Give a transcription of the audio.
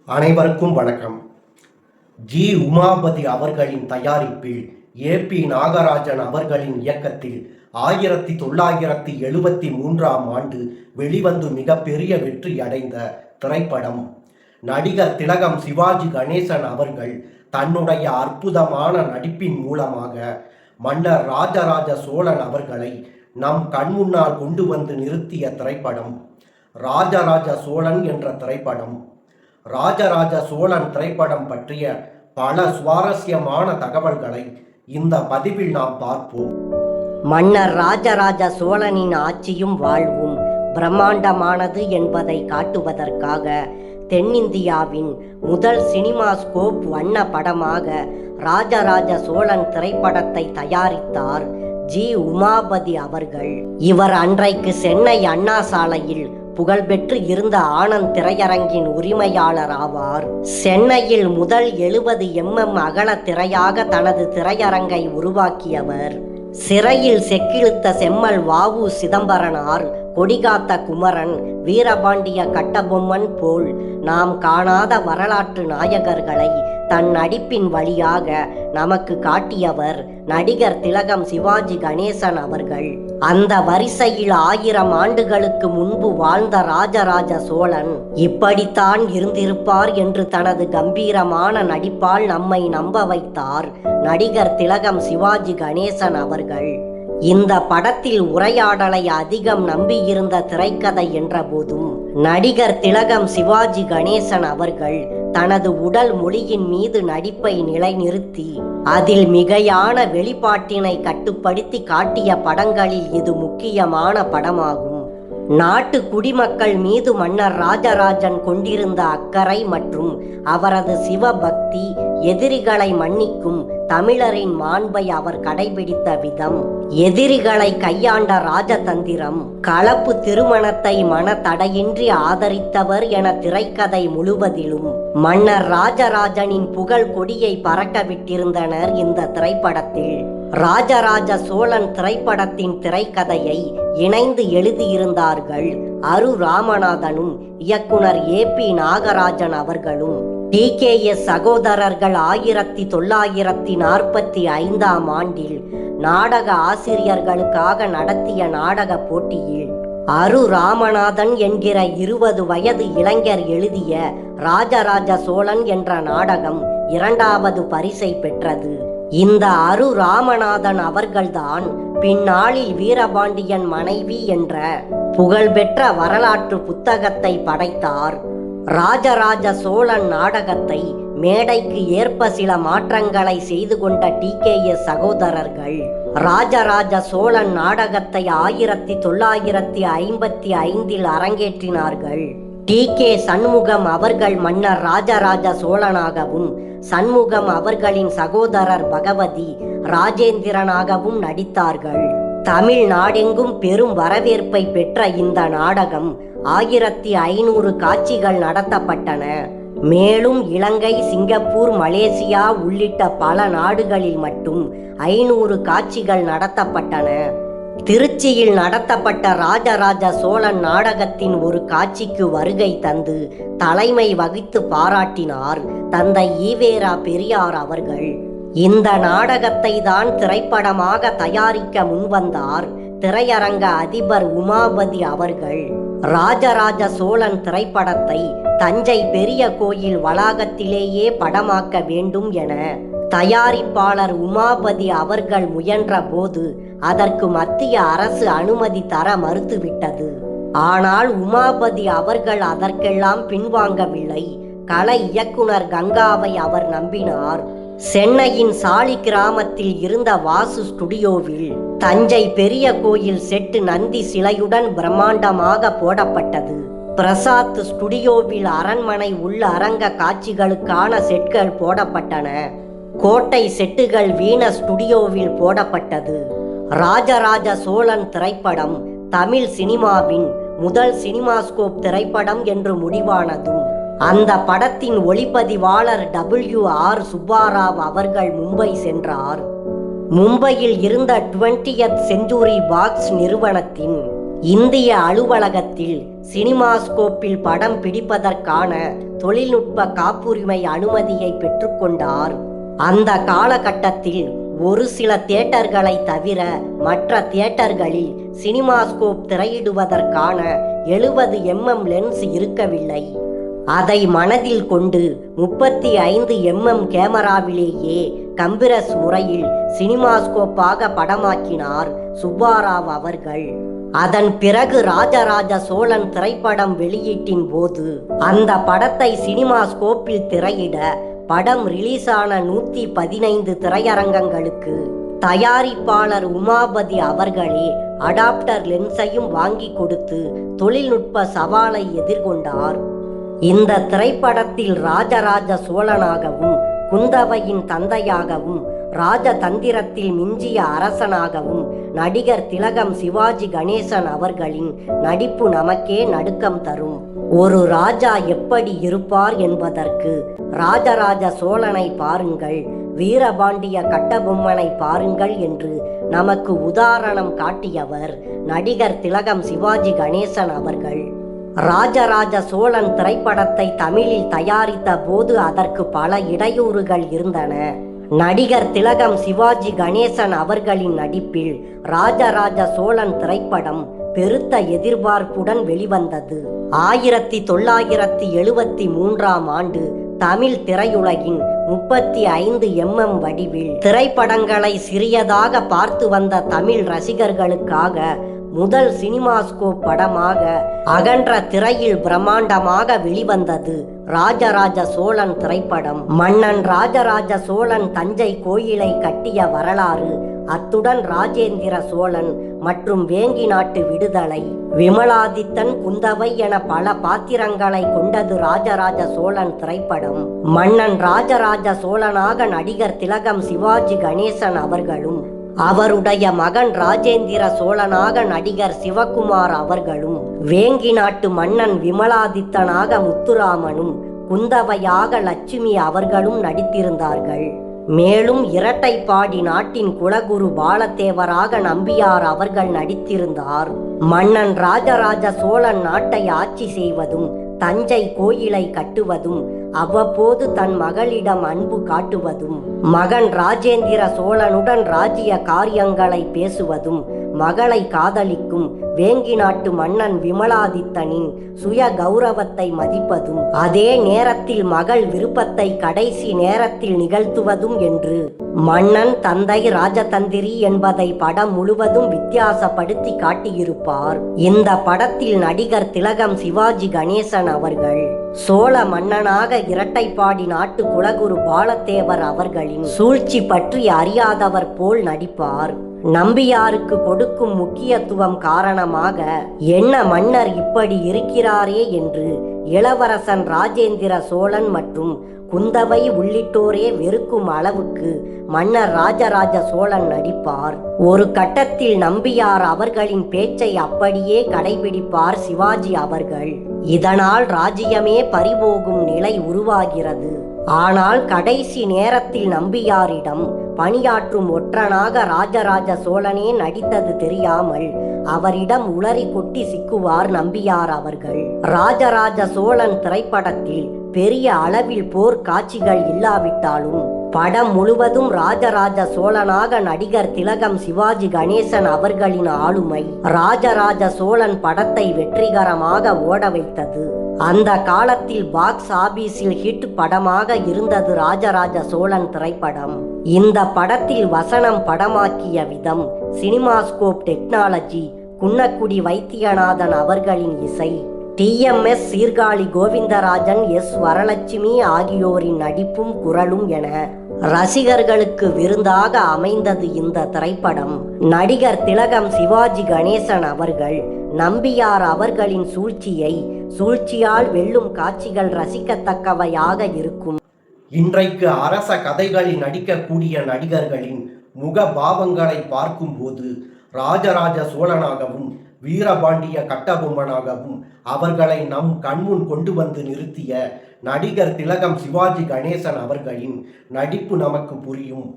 அனைவருக்கும் வணக்கம். ஜி. உமாபதி அவர்களின் தயாரிப்பில் ஏ.பி. நாகராஜன் அவர்களின் இயக்கத்தில் 1973ஆம் ஆண்டு வெளிவந்து மிகப்பெரிய வெற்றி அடைந்த திரைப்படம். நடிகர் திலகம் சிவாஜி கணேசன் அவர்கள் தன்னுடைய அற்புதமான நடிப்பின் மூலமாக மன்னர் ராஜராஜ சோழன் அவர்களை நம் கண்முன்னால் கொண்டு வந்து நிறுத்திய திரைப்படம் ராஜராஜ சோழன் என்ற திரைப்படம். ராஜராஜ சோழன் திரைப்படம் பற்றிய பல சுவாரஸ்யமான தகவல்களை இந்த பதிவில் நாம் பார்ப்போம். மன்னர் ராஜராஜ சோழனின் ஆட்சியும் வாழ்வும் பிரம்மாண்டமானது என்பதை காட்டுவதற்காக தென்னிந்தியாவின் முதல் சினிமாஸ்கோப் வண்ண படமாக ராஜராஜ சோழன் திரைப்படத்தை தயாரித்தார் ஜி. உமாபதி அவர்கள். இவர் அன்றைக்கு சென்னை அண்ணா சாலையில் புகழ்பெற்று இருந்த ஆனந்த் திரையரங்கின் உரிமையாளர் ஆவார். சென்னையில் முதல் 70 mm அகல திரையாக தனது திரையரங்கை உருவாக்கியவர். சிறையில் செக்கிழுத்த செம்மல் வ.உ. சிதம்பரனார், கொடிகாத்த குமரன், வீரபாண்டிய கட்டபொம்மன் போல் நாம் காணாத வரலாற்று நாயகர்களை தன் நடிப்பின் வழியாக நமக்கு காட்டியவர் நடிகர் திலகம் சிவாஜி கணேசன் அவர்கள். அந்த வரிசையில் 1000 ஆண்டுகளுக்கு முன்பு வாழ்ந்த ராஜராஜ சோழன் இப்படித்தான் இருந்திருப்பார் என்று தனது கம்பீரமான நடிப்பால் நம்மை நம்ப வைத்தார் நடிகர் திலகம் சிவாஜி கணேசன் அவர்கள். இந்த படத்தில் உரையாடலை அதிகம் நம்பியிருந்த திரைக்கதை என்ற போதும் நடிகர் திலகம் சிவாஜி கணேசன் அவர்கள் தனது உடல் மொழியின் மீது நடிப்பை நிலைநிறுத்தி அதில் மிகையான வெளிப்பாட்டினை கட்டுப்படுத்தி காட்டிய படங்களில் இது முக்கியமான படமாகும். நாட்டு குடிமக்கள் மீது மன்னர் ராஜராஜன் கொண்டிருந்த அக்கறை மற்றும் அவரது சிவபக்தி, எதிரிகளை மன்னிக்கும் தமிழரின் மாண்பை அவர் கடைபிடித்த விதம், எதிரிகளை கையாண்ட ராஜதந்திரம், கலப்பு திருமணத்தை மனத்தடையின்றி ஆதரித்தவர் என திரைக்கதை முழுவதிலும் மன்னர் ராஜராஜனின் புகழ் கொடியை பறக்க விட்டிருந்தனர். இந்த திரைப்படத்தில் ராஜராஜ சோழன் திரைப்படத்தின் திரைக்கதையை இணைந்து எழுதியிருந்தார்கள் அரு ராமநாதனும் இயக்குனர் ஏ.பி. நாகராஜன் அவர்களும். டி.கே.எஸ். சகோதரர்கள் 1945ஆம் ஆண்டில் நாடக ஆசிரியர்களுக்காக நடத்திய நாடக போட்டியில் அரு ராமநாதன் என்கிற 20 வயது இளைஞர் எழுதிய ராஜராஜ சோழன் என்ற நாடகம் 2வது பரிசை பெற்றது. இந்த அரு ராமநாதன் அவர்கள்தான் பின்னாளில் வீரபாண்டியன் மனைவி என்ற புகழ்பெற்ற வரலாற்று புத்தகத்தை படைத்தார். ராஜராஜ சோழன் நாடகத்தை மேடைக்கு ஏற்ப சில மாற்றங்களை செய்து கொண்ட டி.கே.எஸ். சகோதரர்கள் ராஜராஜ சோழன் நாடகத்தை 1955இல் அரங்கேற்றினார்கள். டி.கே. சண்முகம் அவர்கள் மன்னர் ராஜராஜ சோழனாகவும், சண்முகம் அவர்களின் சகோதரர் பகவதி ராஜேந்திரனாகவும் நடித்தார்கள். தமிழ்நாடெங்கும் பெரும் வரவேற்பை பெற்ற இந்த நாடகம் 1500 காட்சிகள் நடத்தப்பட்டன. மேலும் இலங்கை, சிங்கப்பூர், மலேசியா உள்ளிட்ட பல நாடுகளில் மட்டும் 500 காட்சிகள் நடத்தப்பட்டன. திருச்சியில் நடத்தப்பட்ட ராஜராஜ சோழன் நாடகத்தின் ஒரு காட்சிக்கு வருகை தந்து தலைமை வகித்து பாராட்டினார் தந்தை ஈவேரா பெரியார் அவர்கள். இந்த நாடகத்தை தான் திரைப்படமாக தயாரிக்க முன்வந்தார் திரையரங்க அதிபர் உமாபதி அவர்கள். ராஜராஜ சோழன் திரைப்படத்தை தஞ்சை பெரிய கோயில் வளாகத்திலேயே படமாக்க வேண்டும் என தயாரிப்பாளர் உமாபதி அவர்கள் முயன்ற போது அதற்கு மத்திய அரசு அனுமதி தர மறுத்துவிட்டது. ஆனால் உமாபதி அவர்கள் அதற்கெல்லாம் பின்வாங்கவில்லை. கலை இயக்குனர் கங்காவை அவர் நம்பினார். சென்னையின் சாலி கிராமத்தில் இருந்த வாசு ஸ்டுடியோவில் தஞ்சை பெரிய கோயில் செட்டு நந்தி சிலையுடன் பிரம்மாண்டமாக போடப்பட்டது. பிரசாத் ஸ்டுடியோவில் அரண்மனை உள்ள அரங்க காட்சிகளுக்கான செட்கள் போடப்பட்டன. கோட்டை செட்டுகள் வீனஸ் ஸ்டுடியோவில் போடப்பட்டது. ராஜராஜ சோழன் திரைப்படம் தமிழ் சினிமாவின் முதல் சினிமாஸ்கோப் திரைப்படம் என்று முடிவானதும் அந்த படத்தின் ஒளிப்பதிவாளர் W.R. சுப்பாராவ் அவர்கள் மும்பை சென்றார். மும்பையில் இருந்த 20th செஞ்சுரி பாக்ஸ் நிறுவனத்தின் இந்திய அலுவலகத்தில் சினிமாஸ்கோப்பில் படம் பிடிப்பதற்கான தொழில்நுட்ப காப்புரிமை அனுமதியை பெற்றுக்கொண்டார். அந்த காலகட்டத்தில் ஒரு சில தியேட்டர்களை தவிர மற்ற தியேட்டர்களில் சினிமாஸ்கோப் திரையிடுவதற்கான 70 mm லென்ஸ் இருக்கவில்லை. அதை மனதில் கொண்டு 35 mm கேமராவிலேயே கம்பிரஸ் முறையில் சினிமாஸ்கோப்பாக படமாக்கினார் சுப்பாராவ் அவர்கள். அதன் பிறகு ராஜராஜ சோழன் திரைப்படம் வெளியீட்டின் போது அந்த படத்தை சினிமாஸ்கோப்பில் திரையிட படம் ரிலீஸான 115 திரையரங்கங்களுக்கு தயாரிப்பாளர் உமாபதி அவர்களே அடாப்டர் லென்ஸையும் வாங்கி கொடுத்து தொழில்நுட்ப சவாலை எதிர்கொண்டார். இந்த திரைப்படத்தில் ராஜராஜ சோழனாகவும் குந்தவையின் தந்தையாகவும் ராஜதந்திரத்தில் மிஞ்சிய அரசனாகவும் நடிகர் திலகம் சிவாஜி கணேசன் அவர்களின் நடிப்பு நமக்கே நடுக்கம் தரும். ஒரு ராஜா எப்படி இருப்பார் என்பதற்கு ராஜராஜ சோழனை பாருங்கள், வீரபாண்டிய கட்டபொம்மனை பாருங்கள் என்று நமக்கு உதாரணம் காட்டியவர் நடிகர் திலகம் சிவாஜி கணேசன் அவர்கள். ராஜராஜ சோழன் திரைப்படத்தை தமிழில் தயாரித்த போது அதற்கு பல இடையூறுகள் இருந்தன. நடிகர் திலகம் சிவாஜி கணேசன் அவர்களின் நடிப்பில் ராஜராஜ சோழன் திரைப்படம் பெருத்த எதிர்பார்ப்புடன் வெளிவந்தது. 1973ஆம் ஆண்டு தமிழ் திரையுலகின் 35 mm வடிவில் திரைப்படங்களை சிறியதாக பார்த்து வந்த தமிழ் ரசிகர்களுக்காக முதல் சினிமாஸ்கோப் படமாக அகன்ற திரையில் பிரம்மாண்டமாக வெளிவந்தது ராஜராஜ சோழன் திரைப்படம். மன்னன் ராஜராஜ சோழன் தஞ்சை கோயிலை கட்டிய வரலாறு, அத்துடன் ராஜேந்திர சோழன் மற்றும் வேங்கி நாட்டு விடுதலை, விமலாதித்தன், குந்தவை என பல பாத்திரங்களை கொண்டது ராஜராஜ சோழன் திரைப்படம். மன்னன் ராஜராஜ சோழனாக நடிகர் திலகம் சிவாஜி கணேசன் அவர்களும் அவருடைய மகன் ராஜேந்திர சோழனாக நடிகர் சிவகுமார் அவர்களும், வேங்கி நாட்டு மன்னன் விமலாதித்தனாக முத்துராமனும், குந்தவையாக லட்சுமி அவர்களும் நடித்திருந்தார்கள். மேலும் இரட்டைப்பாடி நாட்டின் குலகுரு பாலதேவராக நம்பியார் அவர்கள் நடித்திருந்தார். மன்னன் ராஜராஜ சோழன் நாட்டை ஆட்சி செய்வதும் தஞ்சை கோயிலை கட்டுவதும் அவ்வப்போது தன் மகளிடம் அன்பு காட்டுவதும் மகன் ராஜேந்திர சோழனுடன் ராஜ்ய காரியங்களை பேசுவதும் மகளை காதலிக்கும் வேங்கி நாட்டு மன்னன் விமலாதித்தனின் சுய கௌரவத்தை மதிப்பதும் அதே நேரத்தில் மகள் விருப்பத்தை கடைசி நேரத்தில் நிகழ்த்துவதும் என்று மன்னன் தந்தை ராஜதந்திரி என்பதை படம் முழுவதும் வித்தியாசப்படுத்தி காட்டியிருப்பார். இந்த படத்தில் நடிகர் திலகம் சிவாஜி கணேசன் அவர்கள் சோழ மன்னனாக இரட்டைப்பாடி நாட்டு குலகுரு பாலதேவர் அவர்களின் சூழ்ச்சி பற்றி அறியாதவர் போல் நடிப்பார். நம்பியாருக்கு கொடுக்கும் முக்கியத்துவம் காரணமாக என்ன மன்னர் இப்படி இருக்கிறாரே என்று இளவரசன் ராஜேந்திர சோழன் மற்றும் குந்தவை உள்ளிட்டோரே வெறுக்கும் அளவுக்கு மன்னர் ராஜராஜ சோழன் நடிப்பார். ஒரு கட்டத்தில் நம்பியார் அவர்களின் பேச்சை அப்படியே கடைபிடிப்பார் சிவாஜி அவர்கள். இதனால் ராஜ்யமே பறிபோகும் நிலை உருவாகிறது. ஆனால் கடைசி நேரத்தில் நம்பியாரிடம் பணியாற்றும் ஒற்றனாக ராஜராஜ சோழனே நடித்தது தெரியாமல் அவரிடம் உளறி கொட்டி சிக்குவார் நம்பியார் அவர்கள். ராஜராஜ சோழன் திரைப்படத்தில் பெரிய அளவில் போர் காட்சிகள் இல்லாவிட்டாலும் படம் முழுவதும் ராஜராஜ சோழனாக நடிகர் திலகம் சிவாஜி கணேசன் அவர்களின் ஆளுமை ராஜராஜ சோழன் படத்தை வெற்றிகரமாக ஓட வைத்தது. அந்த காலத்தில் பாக்ஸ் ஆபீஸில் ஹிட் படமாக இருந்தது ராஜராஜ சோழன் திரைப்படம். இந்த படத்தில் வசனம் படமாக்கிய விதம், சினிமாஸ்கோப் டெக்னாலஜி, குன்னக்குடி வைத்தியநாதன் அவர்களின் இசை, TMS சீர்காழி கோவிந்தராஜன், S வரலட்சுமி ஆகியோரின் நடிப்பும் குரலும் என ரசிகர்களுக்கு விருந்தாக அமைந்தது இந்த திரைப்படம். நடிகர் திலகம் சிவாஜி கணேசன் அவர்கள் நம்பியார் அவர்களின் சூழ்ச்சியால் வெல்லும் காட்சிகள் ரசிக்கத்தக்கவையாக இருக்கும். இன்றைக்கு அரச கதைகளில் நடிக்கக்கூடிய நடிகர்களின் முக பாவங்களை பார்க்கும்போது ராஜராஜ சோழனாகவும் வீரபாண்டிய கட்டபொம்மனாகவும் அவர்களை நம் கண்முன் கொண்டு வந்து நிறுத்திய நடிகர் திலகம் சிவாஜி கணேசன் அவர்களின் நடிப்பு நமக்கு புரியும்.